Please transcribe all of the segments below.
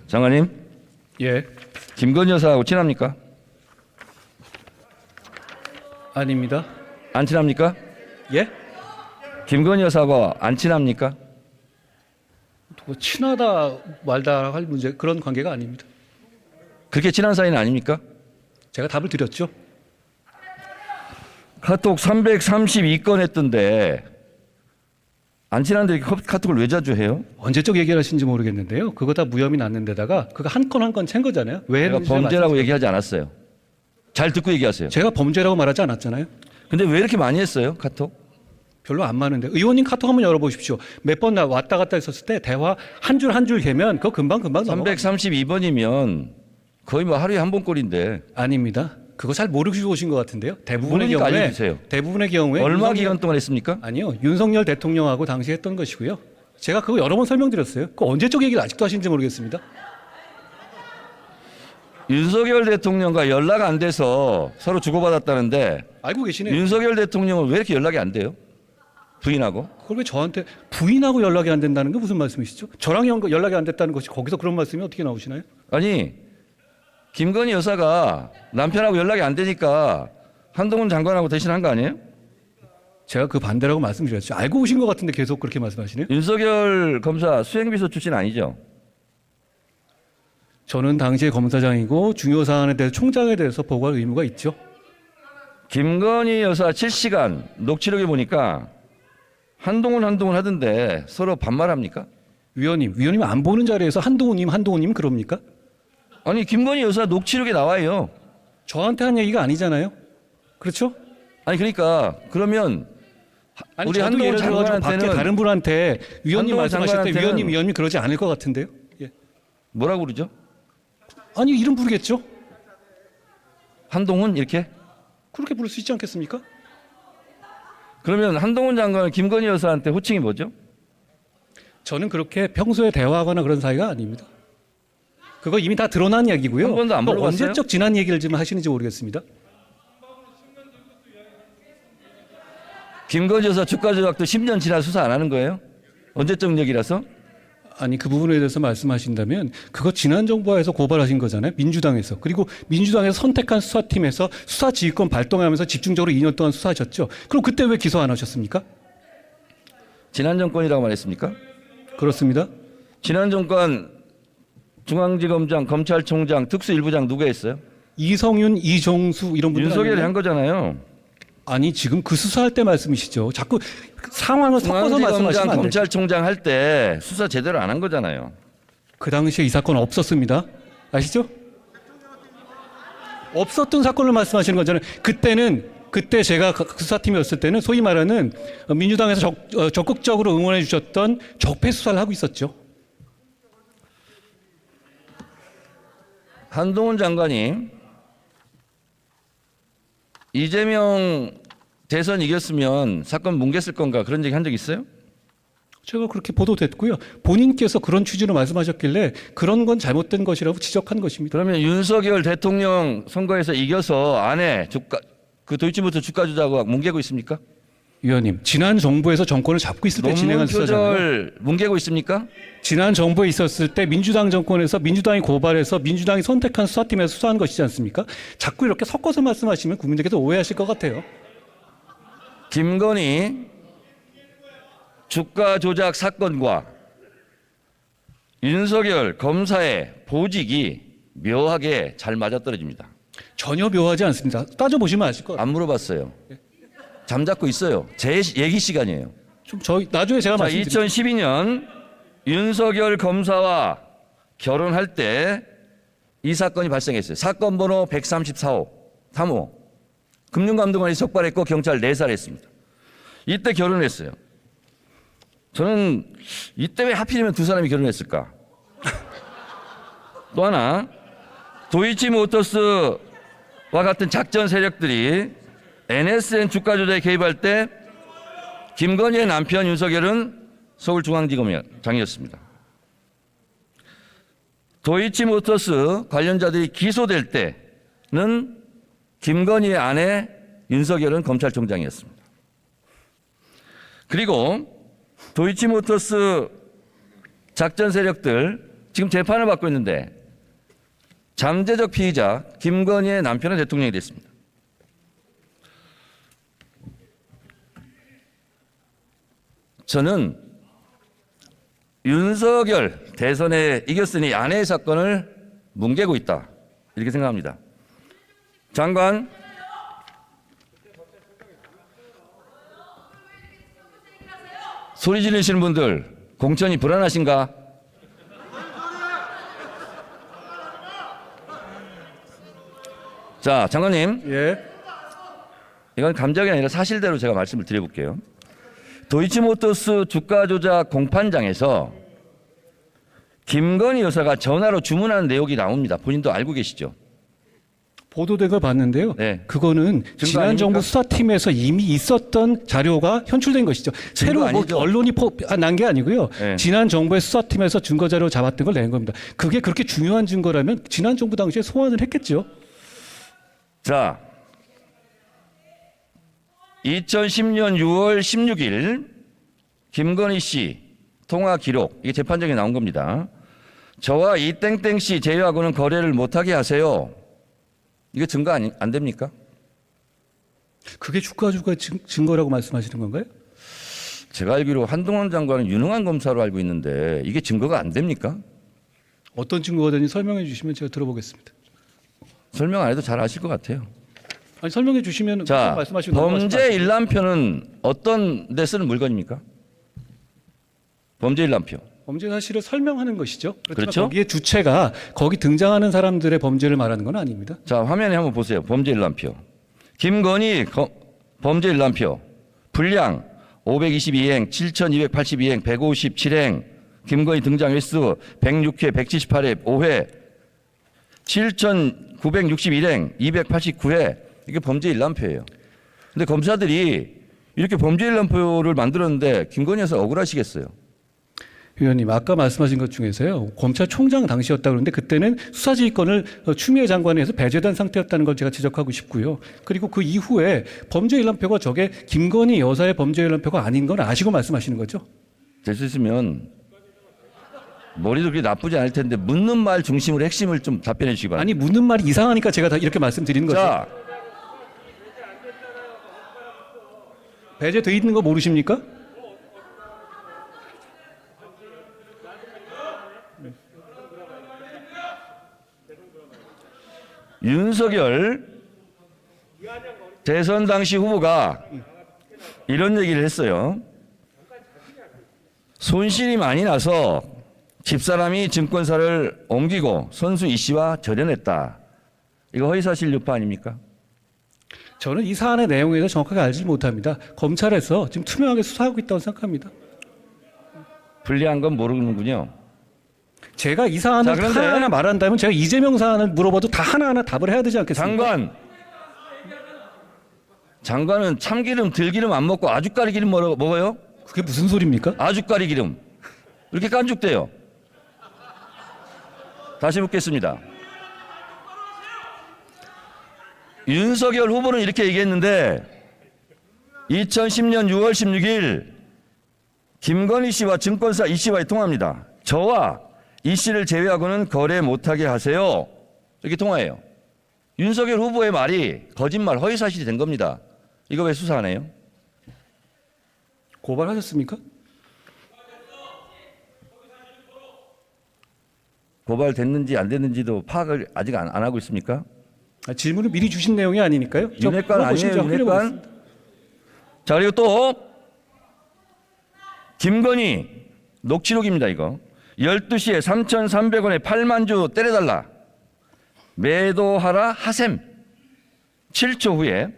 장관님, 예, 김건희 여사하고 친합니까? 아닙니다. 안 친합니까? 예? 김건희 여사하고 안 친합니까? 뭐 친하다 말다 할 문제 그런 관계가 아닙니다. 그렇게 친한 사이는 아닙니까? 제가 답을 드렸죠. 카톡 332건 했던데 안 친한데 이렇게 카톡을 왜 자주 해요? 언제적 얘기를 하신지 모르겠는데요. 그거 다 무혐의 났는 데다가 그거 한 건 한 건 챈 거잖아요. 왜 제가 했는지 범죄라고 얘기하지 않았어요. 잘 듣고 얘기하세요. 제가 범죄라고 말하지 않았잖아요. 근데 왜 이렇게 많이 했어요, 카톡? 별로 안 많은데 의원님 카톡 한번 열어보십시오. 몇 번 왔다 갔다 했었을 때 대화 한 줄 한 줄 개면 그거 금방 넘어가. 332번이면 거의 뭐 하루에 한 번 꼴인데 아닙니다. 그거 잘 모르시고 오신 것 같은데요. 대부분의 모르니까 경우에 알려주세요. 대부분의 경우에 얼마 윤석열- 기간 동안 했습니까? 아니요. 윤석열 대통령하고 당시 했던 것이고요. 제가 그거 여러 번 설명드렸어요. 그 언제적 얘기를 아직도 하시는지 모르겠습니다. 윤석열 대통령과 연락 안 돼서 서로 주고받았다는데 알고 계시네요. 윤석열 대통령은 왜 이렇게 연락이 안 돼요? 부인하고? 그걸 왜 저한테 부인하고 연락이 안 된다는 게 무슨 말씀이시죠? 저랑 연락이 안 됐다는 것이 거기서 그런 말씀이 어떻게 나오시나요? 아니 김건희 여사가 남편하고 연락이 안 되니까 한동훈 장관하고 대신한 거 아니에요? 제가 그 반대라고 말씀드렸죠. 알고 오신 것 같은데 계속 그렇게 말씀하시네요. 윤석열 검사 수행비서 출신 아니죠? 저는 당시에 검사장이고 중요 사안에 대해서 총장에 대해서 보고할 의무가 있죠. 김건희 여사 7시간 녹취록에 보니까 한동훈 하던데 서로 반말합니까? 위원님 안 보는 자리에서 한동훈님 그럽니까? 아니 김건희 여사 녹취록에 나와요. 저한테 한 얘기가 아니잖아요. 그렇죠? 아니 그러니까 그러면 아니, 우리 저도 한동훈 예를 들어가지고 밖에 장관한테는 다른 분한테 위원님 한동훈 말씀하실 때 장관한테는 위원님 그러지 않을 것 같은데요. 예. 뭐라고 그러죠? 아니 이름 부르겠죠. 한동훈 이렇게? 그렇게 부를 수 있지 않겠습니까? 그러면 한동훈 장관은 김건희 여사한테 호칭이 뭐죠? 저는 그렇게 평소에 대화하거나 그런 사이가 아닙니다. 그거 이미 다 드러난 얘기고요. 한 번도 안 또 물어봤어요? 언제적 지난 얘기를 지금 하시는지 모르겠습니다. 김건희 여사 주가 조작도 10년 지나 수사 안 하는 거예요? 언제적 얘기라서? 아니 그 부분에 대해서 말씀하신다면 그거 지난 정부에서 고발하신 거잖아요. 민주당에서. 그리고 민주당에서 선택한 수사팀에서 수사지휘권 발동하면서 집중적으로 2년 동안 수사하셨죠. 그럼 그때 왜 기소 안 하셨습니까? 지난 정권이라고 말했습니까? 그렇습니다. 지난 정권 중앙지검장, 검찰총장, 특수일부장 누가 했어요? 이성윤, 이종수 이런 분들 윤석열이 아니에요? 한 거잖아요. 아니 지금 그 수사할 때 말씀이시죠. 자꾸 상황을 섞어서 중앙지검장, 말씀하시면 안 돼요. 검찰총장 할 때 수사 제대로 안 한 거잖아요. 그 당시에 이 사건 없었습니다. 아시죠? 없었던 사건을 말씀하시는 거잖아요. 그때 제가 그 수사팀이었을 때는 소위 말하는 민주당에서 적극적으로 응원해 주셨던 적폐 수사를 하고 있었죠. 한동훈 장관이 이재명 대선 이겼으면 사건 뭉갰을 건가 그런 얘기 한 적 있어요? 제가 그렇게 보도됐고요. 본인께서 그런 취지로 말씀하셨길래 그런 건 잘못된 것이라고 지적한 것입니다. 그러면 윤석열 대통령 선거에서 이겨서 안에 그 도이치모터 주가 조작과 뭉개고 있습니까? 위원님, 지난 정부에서 정권을 잡고 있을 때 논문 진행한 수사잖아요. 표절 뭉개고 있습니까? 지난 정부에 있었을 때 민주당 정권에서 민주당이 고발해서 민주당이 선택한 수사팀에서 수사한 것이지 않습니까? 자꾸 이렇게 섞어서 말씀하시면 국민들께서 오해하실 것 같아요. 김건희 주가 조작 사건과 윤석열 검사의 보직이 묘하게 잘 맞아떨어집니다. 전혀 묘하지 않습니다. 따져보시면 아실 것 같아요. 안 물어봤어요. 잠잡고 있어요. 제 얘기 시간이에요. 좀 나중에 제가 자, 말씀드릴게요. 2012년 윤석열 검사와 결혼할 때 이 사건이 발생했어요. 사건 번호 134호, 3호. 금융감독원이 적발했고 경찰 내살했습니다. 이때 결혼했어요. 저는 이때 왜 하필이면 두 사람이 결혼했을까? 또 하나, 도이치모터스와 같은 작전 세력들이 NSN 주가 조작에 개입할 때 김건희의 남편 윤석열은 서울중앙지검장이었습니다. 도이치모터스 관련자들이 기소될 때는 김건희의 아내 윤석열은 검찰총장이었습니다. 그리고 도이치모터스 작전 세력들 지금 재판을 받고 있는데 잠재적 피의자 김건희의 남편은 대통령이 됐습니다. 저는 윤석열 대선에 이겼으니 아내의 사건을 뭉개고 있다 이렇게 생각합니다. 장관, 소리 지르시는 분들 공천이 불안하신가? 자, 장관님, 예. 이건 감정이 아니라 사실대로 제가 말씀을 드려볼게요. 도이치모터스 주가 조작 공판장에서 김건희 여사가 전화로 주문하는 내용이 나옵니다. 본인도 알고 계시죠? 보도된 걸 봤는데요. 네. 그거는 지난 아닙니까? 정부 수사팀에서 이미 있었던 자료가 현출된 것이죠. 새로 뭐 아니죠? 언론이 난 게 아니고요. 네. 지난 정부의 수사팀에서 증거 자료 잡았던 걸 낸 겁니다. 그게 그렇게 중요한 증거라면 지난 정부 당시에 소환을 했겠죠. 자, 2010년 6월 16일 김건희 씨 통화 기록, 이게 재판정에 나온 겁니다. 저와 이 땡땡 씨 제외하고는 거래를 못하게 하세요. 이게 증거 안 됩니까? 그게 주가 증거라고 말씀하시는 건가요? 제가 알기로 한동훈 장관은 유능한 검사로 알고 있는데 이게 증거가 안 됩니까? 어떤 증거가 되는지 설명해 주시면 제가 들어보겠습니다. 설명 안 해도 잘 아실 것 같아요. 아니 설명해 주시면 자, 말씀하시면 범죄 일람표는 어떤 데 쓰는 물건입니까? 범죄 일람표. 범죄 사실을 설명하는 것이죠. 그렇지만 그렇죠? 거기에 주체가 거기 등장하는 사람들의 범죄를 말하는 건 아닙니다. 자, 화면에 한번 보세요. 범죄 일람표. 김건희 범죄 일람표. 분량 522행, 7282행, 157행. 김건희 등장 횟수 106회, 178회, 5회. 7961행, 289회. 이게 범죄 일람표예요. 근데 검사들이 이렇게 범죄 일람표를 만들었는데 김건희 여사 억울하시겠어요? 위원님, 아까 말씀하신 것 중에서요, 검찰총장 당시였다 그러는데 그때는 수사지휘권을 추미애 장관에서 배제된 상태였다는 걸 제가 지적하고 싶고요. 그리고 그 이후에 범죄 일람표가 저게 김건희 여사의 범죄 일람표가 아닌 건 아시고 말씀하시는 거죠? 될 수 있으면 머리도 그렇게 나쁘지 않을 텐데 묻는 말 중심으로 핵심을 좀 답변해 주시기 바랍니다. 아니, 묻는 말이 이상하니까 제가 다 이렇게 말씀드리는 거죠. 자, 배제돼 있는 거 모르십니까? 윤석열 대선 당시 후보가 이런 얘기를 했어요. 손실이 많이 나서 집사람이 증권사를 옮기고 선수 이 씨와 절연했다. 이거 허위사실 유포 아닙니까? 저는 이 사안의 내용에 대해서 정확하게 알지 못합니다. 검찰에서 지금 투명하게 수사하고 있다고 생각합니다. 불리한 건 모르는군요. 제가 이 사안을 자, 그런데 하나하나 말한다면 제가 이재명 사안을 물어봐도 다 하나하나 답을 해야 되지 않겠습니까? 장관은 참기름 들기름 안 먹고 아주까리 기름 먹어요? 그게 무슨 소리입니까? 아주까리 기름 이렇게 깐죽대요. 다시 묻겠습니다. 윤석열 후보는 이렇게 얘기했는데 2010년 6월 16일 김건희 씨와 증권사 이 씨와의 통화입니다. 저와 이 씨를 제외하고는 거래 못하게 하세요. 이렇게 통화해요. 윤석열 후보의 말이 거짓말 허위사실이 된 겁니다. 이거 왜 수사 안 해요? 고발하셨습니까? 고발됐는지 안 됐는지도 파악을 아직 안 하고 있습니까? 질문을 미리 주신 내용이 아니니까요. 윤핵관 아니에요, 윤핵관? 자, 그리고 또 김건희 녹취록입니다, 이거. 12시에 3,300원에 8만 주 때려달라. 매도하라 하셈. 7초 후에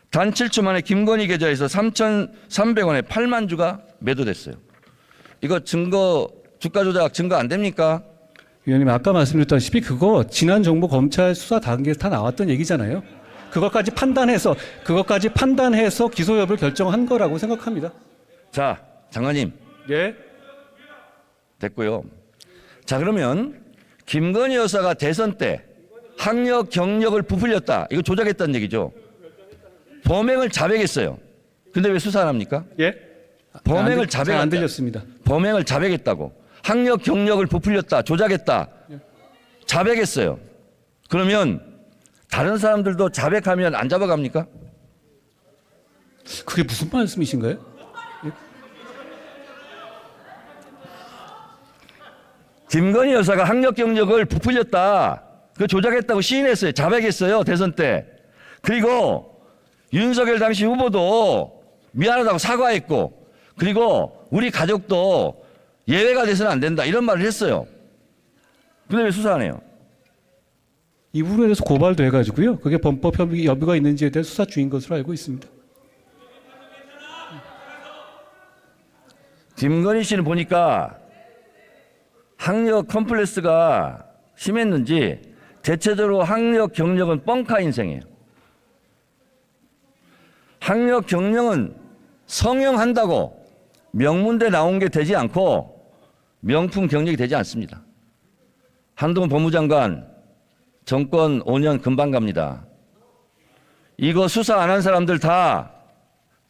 단 7초 만에 김건희 계좌에서 3,300원에 8만 주가 매도됐어요. 이거 증거, 주가 조작 증거 안 됩니까? 위원님, 아까 말씀드렸다시피 그거 지난 정부 검찰 수사 단계에서 다 나왔던 얘기잖아요. 그것까지 판단해서 기소 여부를 결정한 거라고 생각합니다. 자, 장관님. 예. 됐고요. 자, 그러면 김건희 여사가 대선 때 학력 경력을 부풀렸다. 이거 조작했다는 얘기죠. 범행을 자백했어요. 근데 왜 수사 안 합니까? 예? 범행을 잘 안 자백했다. 들렸습니다. 범행을 자백했다고. 학력 경력을 부풀렸다, 조작했다, 자백했어요. 그러면 다른 사람들도 자백하면 안 잡아갑니까? 그게 무슨 말씀이신가요? 김건희 여사가 학력 경력을 부풀렸다, 그 조작했다고 시인했어요. 자백했어요. 대선 때. 그리고 윤석열 당시 후보도 미안하다고 사과했고, 그리고 우리 가족도 예외가 돼서는 안 된다, 이런 말을 했어요. 근데 왜 수사 안 해요? 이 부분에 대해서 고발도 해가지고요. 그게 범법 여부가 있는지에 대해 수사 중인 것으로 알고 있습니다. 김건희 씨는 보니까 학력 컴플렉스가 심했는지 대체적으로 학력 경력은 뻥카 인생이에요. 학력 경력은 성형한다고 명문대 나온 게 되지 않고 명품 경력이 되지 않습니다. 한동훈 법무장관 정권 5년 금방 갑니다. 이거 수사 안 한 사람들 다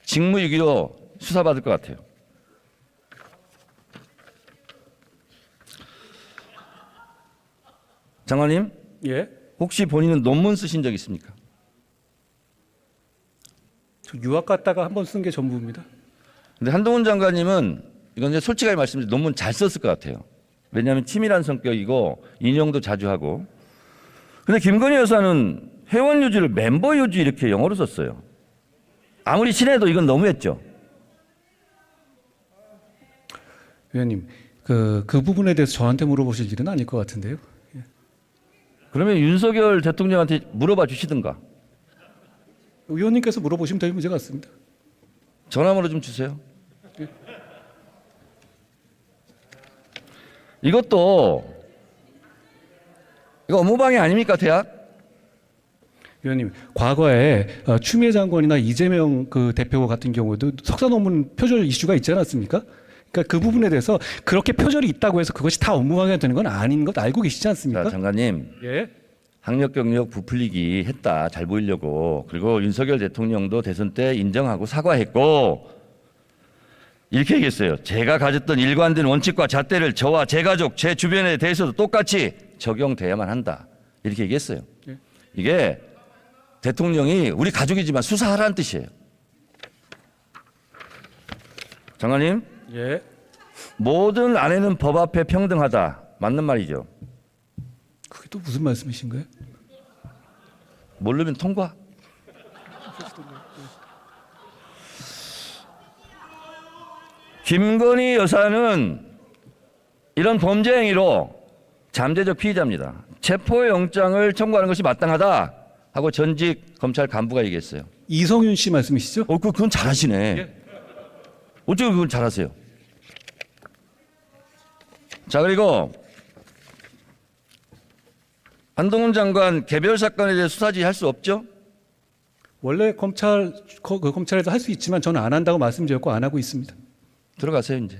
직무유기로 수사받을 것 같아요. 장관님, 예. 혹시 본인은 논문 쓰신 적 있습니까? 저 유학 갔다가 한 번 쓴 게 전부입니다. 근데 한동훈 장관님은 이건 이제 솔직하게 말씀드리면 논문 잘 썼을 것 같아요. 왜냐하면 치밀한 성격이고 인용도 자주 하고. 근데 김건희 여사는 회원 유지를 멤버 유지 이렇게 영어로 썼어요. 아무리 친해도 이건 너무했죠. 위원님, 그 부분에 대해서 저한테 물어보실 일은 아닐 것 같은데요. 그러면 윤석열 대통령한테 물어봐 주시든가. 위원님께서 물어보시면 될 문제 같습니다. 전화번호 좀 주세요. 이것도 이거 업무방해 아닙니까, 대학? 위원님, 과거에 추미애 장관이나 이재명 그 대표 같은 경우도 석사 논문 표절 이슈가 있지 않았습니까? 그러니까 그 부분에 대해서 그렇게 표절이 있다고 해서 그것이 다 업무방해가 되는 건 아닌 것 알고 계시지 않습니까? 자, 장관님. 예. 학력 경력 부풀리기 했다, 잘 보이려고. 그리고 윤석열 대통령도 대선 때 인정하고 사과했고, 이렇게 얘기했어요. 제가 가졌던 일관된 원칙과 잣대를 저와 제 가족, 제 주변에 대해서도 똑같이 적용돼야만 한다, 이렇게 얘기했어요. 예. 이게 대통령이 우리 가족이지만 수사하라는 뜻이에요. 장관님, 예. 모든 아내는 법 앞에 평등하다, 맞는 말이죠. 그게 또 무슨 말씀이신가요? 모르면 통과. 김건희 여사는 이런 범죄 행위로 잠재적 피의자입니다. 체포영장을 청구하는 것이 마땅하다 하고 전직 검찰 간부가 얘기했어요. 이성윤 씨 말씀이시죠? 그건 잘하시네. 예. 어떻게 그건 잘하세요? 자, 그리고 한동훈 장관 개별 사건에 대해 수사지 할 수 없죠? 원래 검찰에서 할 수 있지만 저는 안 한다고 말씀드렸고 안 하고 있습니다. 들어가세요, 이제.